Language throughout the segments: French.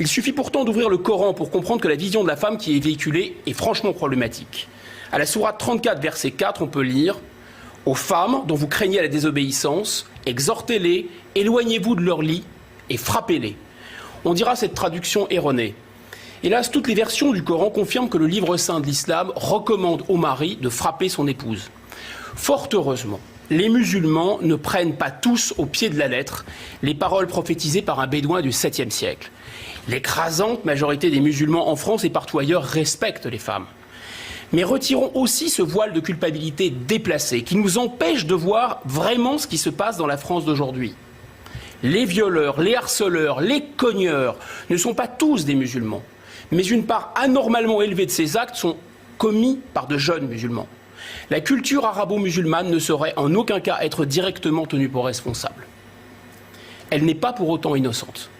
Il suffit pourtant d'ouvrir le Coran pour comprendre que la vision de la femme qui est véhiculée est franchement problématique. À la sourate 34, verset 4, on peut lire « Aux femmes dont vous craignez la désobéissance, exhortez-les, éloignez-vous de leur lit et frappez-les. » On dira cette traduction erronée. Hélas, toutes les versions du Coran confirment que le livre saint de l'islam recommande au mari de frapper son épouse. Fort heureusement, les musulmans ne prennent pas tous au pied de la lettre les paroles prophétisées par un bédouin du 7e siècle. L'écrasante majorité des musulmans en France et partout ailleurs respectent les femmes. Mais retirons aussi ce voile de culpabilité déplacé qui nous empêche de voir vraiment ce qui se passe dans la France d'aujourd'hui. Les violeurs, les harceleurs, les cogneurs ne sont pas tous des musulmans, mais une part anormalement élevée de ces actes sont commis par de jeunes musulmans. La culture arabo-musulmane ne saurait en aucun cas être directement tenue pour responsable. Elle n'est pas pour autant innocente.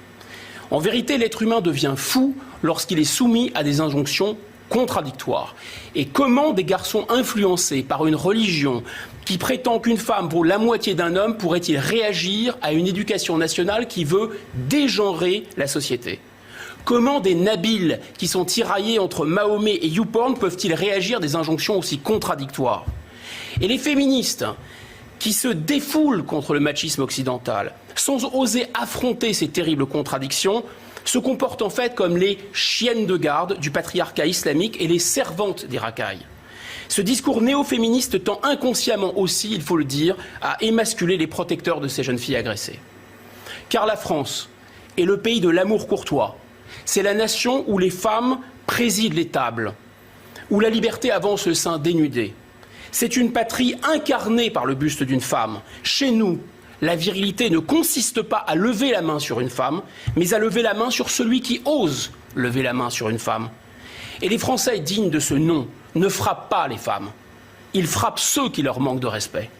En vérité, l'être humain devient fou lorsqu'il est soumis à des injonctions contradictoires. Et comment des garçons influencés par une religion qui prétend qu'une femme vaut la moitié d'un homme pourrait-ils réagir à une éducation nationale qui veut dégenrer la société ? Comment des Nabils qui sont tiraillés entre Mahomet et YouPorn peuvent-ils réagir à des injonctions aussi contradictoires ? Et les féministes qui se défoulent contre le machisme occidental, sans oser affronter ces terribles contradictions, se comportent en fait comme les chiennes de garde du patriarcat islamique et les servantes des racailles. Ce discours néo-féministe tend inconsciemment aussi, il faut le dire, à émasculer les protecteurs de ces jeunes filles agressées. Car la France est le pays de l'amour courtois. C'est la nation où les femmes président les tables, où la liberté avance le sein dénudé. C'est une patrie incarnée par le buste d'une femme. Chez nous, la virilité ne consiste pas à lever la main sur une femme, mais à lever la main sur celui qui ose lever la main sur une femme. Et les Français dignes de ce nom ne frappent pas les femmes. Ils frappent ceux qui leur manquent de respect.